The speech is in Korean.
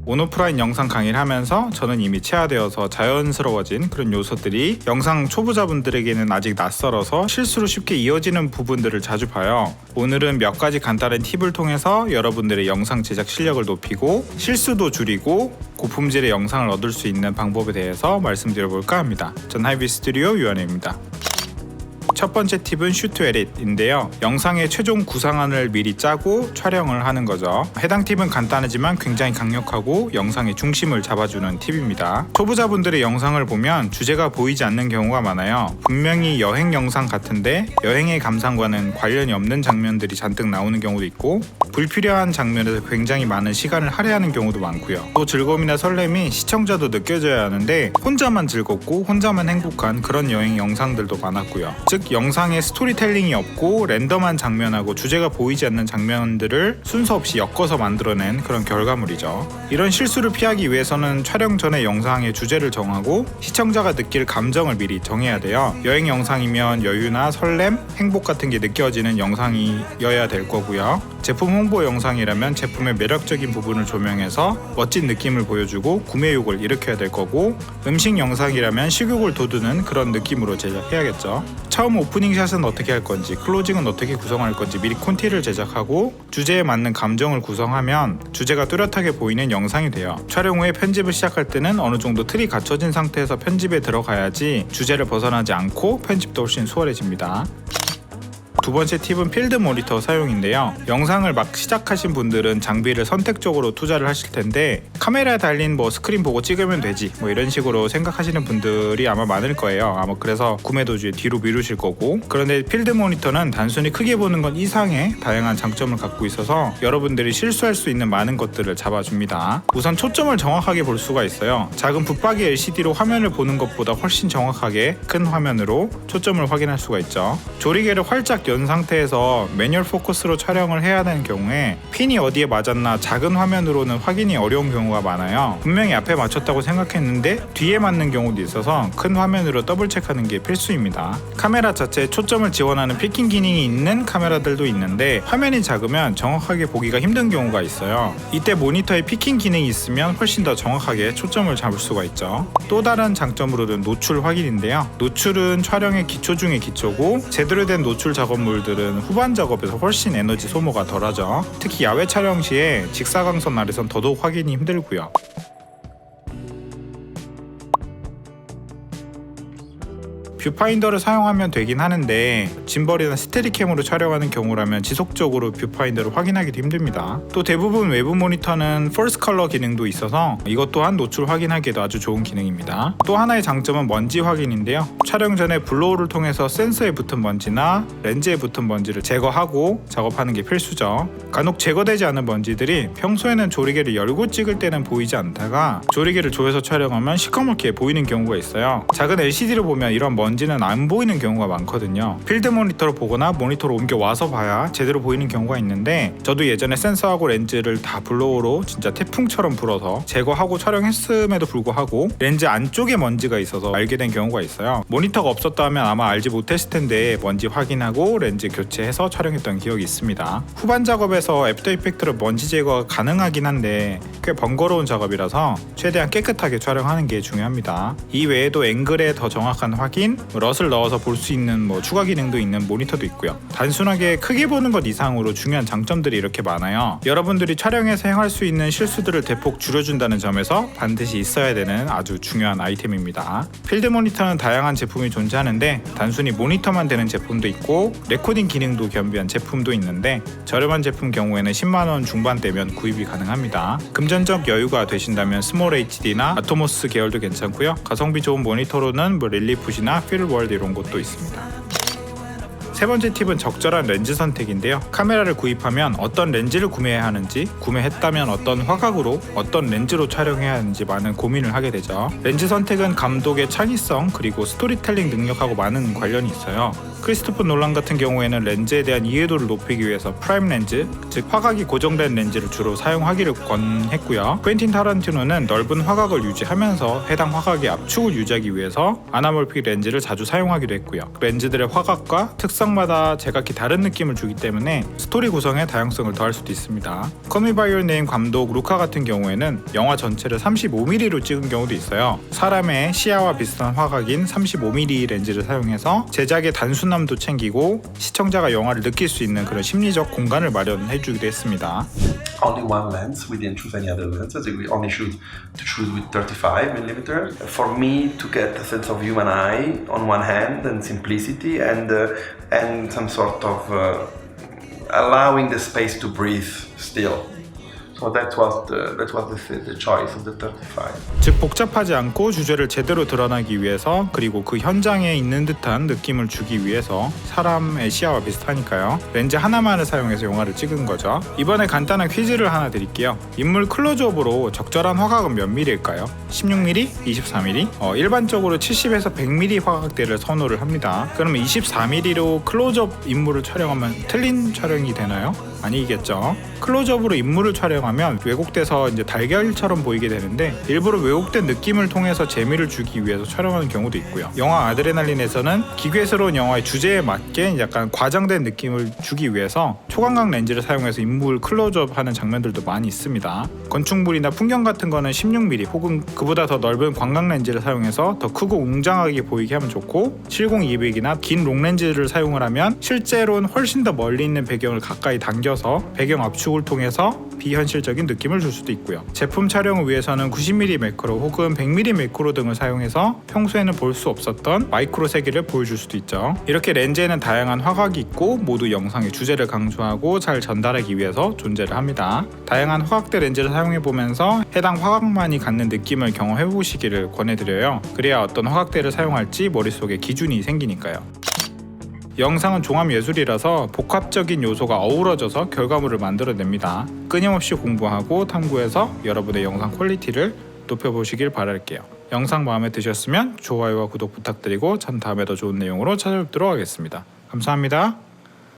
온오프라인 영상 강의를 하면서 저는 이미 체화되어서 자연스러워진 그런 요소들이 영상 초보자분들에게는 아직 낯설어서 실수로 쉽게 이어지는 부분들을 자주 봐요. 오늘은 몇 가지 간단한 팁을 통해서 여러분들의 영상 제작 실력을 높이고 실수도 줄이고 고품질의 영상을 얻을 수 있는 방법에 대해서 말씀드려볼까 합니다. 전 하이비 스튜디오 유한혜입니다. 첫 번째 팁은 슈트 에딧인데요. 영상의 최종 구상안을 미리 짜고 촬영을 하는 거죠. 해당 팁은 간단하지만 굉장히 강력하고 영상의 중심을 잡아주는 팁입니다. 초보자분들의 영상을 보면 주제가 보이지 않는 경우가 많아요. 분명히 여행 영상 같은데 여행의 감상과는 관련이 없는 장면들이 잔뜩 나오는 경우도 있고 불필요한 장면에서 굉장히 많은 시간을 할애하는 경우도 많고요. 또 즐거움이나 설렘이 시청자도 느껴져야 하는데 혼자만 즐겁고 혼자만 행복한 그런 여행 영상들도 많았고요. 즉 영상에 스토리텔링이 없고 랜덤한 장면하고 주제가 보이지 않는 장면들을 순서 없이 엮어서 만들어낸 그런 결과물이죠. 이런 실수를 피하기 위해서는 촬영 전에 영상의 주제를 정하고 시청자가 느낄 감정을 미리 정해야 돼요. 여행 영상이면 여유나 설렘, 행복 같은 게 느껴지는 영상이어야 될 거고요. 제품 홍보 영상이라면 제품의 매력적인 부분을 조명해서 멋진 느낌을 보여주고 구매욕을 일으켜야 될 거고, 음식 영상이라면 식욕을 돋우는 그런 느낌으로 제작해야겠죠. 처음 오프닝 샷은 어떻게 할 건지, 클로징은 어떻게 구성할 건지 미리 콘티를 제작하고 주제에 맞는 감정을 구성하면 주제가 뚜렷하게 보이는 영상이 돼요. 촬영 후에 편집을 시작할 때는 어느 정도 틀이 갖춰진 상태에서 편집에 들어가야지 주제를 벗어나지 않고 편집도 훨씬 수월해집니다. 두 번째 팁은 필드 모니터 사용인데요. 영상을 막 시작하신 분들은 장비를 선택적으로 투자를 하실 텐데 카메라에 달린 스크린 보고 찍으면 되지 이런 식으로 생각하시는 분들이 아마 많을 거예요. 아마 그래서 구매 도중에 뒤로 미루실 거고, 그런데 필드 모니터는 단순히 크게 보는 것 이상의 다양한 장점을 갖고 있어서 여러분들이 실수할 수 있는 많은 것들을 잡아줍니다. 우선 초점을 정확하게 볼 수가 있어요. 작은 붙박이 LCD로 화면을 보는 것보다 훨씬 정확하게 큰 화면으로 초점을 확인할 수가 있죠. 조리개를 활짝 연 상태에서 매뉴얼 포커스로 촬영을 해야 되는 경우에 핀이 어디에 맞았나 작은 화면으로는 확인이 어려운 경우가 많아요. 분명히 앞에 맞췄다고 생각했는데 뒤에 맞는 경우도 있어서 큰 화면으로 더블 체크하는 게 필수입니다. 카메라 자체에 초점을 지원하는 피킹 기능이 있는 카메라들도 있는데 화면이 작으면 정확하게 보기가 힘든 경우가 있어요. 이때 모니터에 피킹 기능이 있으면 훨씬 더 정확하게 초점을 잡을 수가 있죠. 또 다른 장점으로는 노출 확인인데요. 노출은 촬영의 기초 중의 기초고, 제대로 된 노출 작업물들은 후반 작업에서 훨씬 에너지 소모가 덜하죠. 특히 야외 촬영 시에 직사광선 아래선 더더욱 확인이 힘들고요. 뷰파인더를 사용하면 되긴 하는데 짐벌이나 스테디캠으로 촬영하는 경우라면 지속적으로 뷰파인더를 확인하기도 힘듭니다. 또 대부분 외부 모니터는 펄스 컬러 기능도 있어서 이것 또한 노출 확인하기에도 아주 좋은 기능입니다. 또 하나의 장점은 먼지 확인인데요. 촬영 전에 블로우를 통해서 센서에 붙은 먼지나 렌즈에 붙은 먼지를 제거하고 작업하는 게 필수죠. 간혹 제거되지 않은 먼지들이 평소에는 조리개를 열고 찍을 때는 보이지 않다가 조리개를 조여서 촬영하면 시커멓게 보이는 경우가 있어요. 작은 LCD로 보면 이런 먼지는 안 보이는 경우가 많거든요. 필드 모니터로 보거나 모니터로 옮겨 와서 봐야 제대로 보이는 경우가 있는데, 저도 예전에 센서하고 렌즈를 다 블로우로 진짜 태풍처럼 불어서 제거하고 촬영했음에도 불구하고 렌즈 안쪽에 먼지가 있어서 알게 된 경우가 있어요. 모니터가 없었다면 아마 알지 못했을 텐데 먼지 확인하고 렌즈 교체해서 촬영했던 기억이 있습니다. 후반 작업에서 애프터 이펙트로 먼지 제거가 가능하긴 한데 꽤 번거로운 작업이라서 최대한 깨끗하게 촬영하는 게 중요합니다. 이 외에도 앵글의 더 정확한 확인, 럿을 넣어서 볼 수 있는 추가 기능도 있는 모니터도 있고요. 단순하게 크게 보는 것 이상으로 중요한 장점들이 이렇게 많아요. 여러분들이 촬영에서 행할 수 있는 실수들을 대폭 줄여준다는 점에서 반드시 있어야 되는 아주 중요한 아이템입니다. 필드 모니터는 다양한 제품이 존재하는데 단순히 모니터만 되는 제품도 있고 레코딩 기능도 겸비한 제품도 있는데, 저렴한 제품 경우에는 10만원 중반대면 구입이 가능합니다. 금전적 여유가 되신다면 스몰 HD나 아토모스 계열도 괜찮고요. 가성비 좋은 모니터로는 릴리풋이나 필월드 이런 것도 있습니다. 세 번째 팁은 적절한 렌즈 선택인데요. 카메라를 구입하면 어떤 렌즈를 구매해야 하는지, 구매했다면 어떤 화각으로 어떤 렌즈로 촬영해야 하는지 많은 고민을 하게 되죠. 렌즈 선택은 감독의 창의성 그리고 스토리텔링 능력하고 많은 관련이 있어요. 크리스토퍼 놀란 같은 경우에는 렌즈에 대한 이해도를 높이기 위해서 프라임 렌즈, 즉 화각이 고정된 렌즈를 주로 사용하기를 권했고요. 퀸틴 타란티노는 넓은 화각을 유지하면서 해당 화각의 압축을 유지하기 위해서 아나몰픽 렌즈를 자주 사용하기도 했고요. 렌즈들의 화각과 특성 영상마다 제각기 다른 느낌을 주기 때문에 스토리 구성에 다양성을 더할 수도 있습니다. Call Me By Your Name 감독 루카 같은 경우에는 영화 전체를 35mm로 찍은 경우도 있어요. 사람의 시야와 비슷한 화각인 35mm 렌즈를 사용해서 제작의 단순함도 챙기고 시청자가 영화를 느낄 수 있는 그런 심리적 공간을 마련해주기도 했습니다. Only one lens. We didn't choose any other lenses. We only choose with 35mm. For me, to get a sense of human eye on one hand and simplicity and some sort of allowing the space to breathe still. So that was the choice of the 35. 즉 복잡하지 않고 주제를 제대로 드러나기 위해서 그리고 그 현장에 있는 듯한 느낌을 주기 위해서 사람의 시야와 비슷하니까요. 렌즈 하나만을 사용해서 영화를 찍은 거죠. 이번에 간단한 퀴즈를 하나 드릴게요. 인물 클로즈업으로 적절한 화각은 몇 mm일까요? 16mm? 24mm? 일반적으로 70에서 100mm 화각대를 선호를 합니다. 그러면 24mm로 클로즈업 인물을 촬영하면 틀린 촬영이 되나요? 아니겠죠. 클로즈업으로 인물을 촬영하면 왜곡돼서 이제 달걀처럼 보이게 되는데 일부러 왜곡된 느낌을 통해서 재미를 주기 위해서 촬영하는 경우도 있고요. 영화 아드레날린에서는 기괴스러운 영화의 주제에 맞게 약간 과장된 느낌을 주기 위해서 초광각 렌즈를 사용해서 인물 클로즈업 하는 장면들도 많이 있습니다. 건축물이나 풍경 같은 거는 16mm 혹은 그보다 더 넓은 광각 렌즈를 사용해서 더 크고 웅장하게 보이게 하면 좋고 70-200이나 긴 롱렌즈를 사용을 하면 실제로는 훨씬 더 멀리 있는 배경을 가까이 당겨서 배경 압축을 통해서 비현실적인 느낌을 줄 수도 있고요. 제품 촬영을 위해서는 90mm 매크로 혹은 100mm 매크로 등을 사용해서 평소에는 볼 수 없었던 마이크로 세계를 보여줄 수도 있죠. 이렇게 렌즈에는 다양한 화각이 있고 모두 영상의 주제를 강조하고 잘 전달하기 위해서 존재를 합니다. 다양한 화각대 렌즈를 사용해보면서 해당 화각만이 갖는 느낌을 경험해보시기를 권해드려요. 그래야 어떤 화각대를 사용할지 머릿속에 기준이 생기니까요. 영상은 종합예술이라서 복합적인 요소가 어우러져서 결과물을 만들어냅니다. 끊임없이 공부하고 탐구해서 여러분의 영상 퀄리티를 높여보시길 바랄게요. 영상 마음에 드셨으면 좋아요와 구독 부탁드리고 전 다음에 더 좋은 내용으로 찾아뵙도록 하겠습니다. 감사합니다.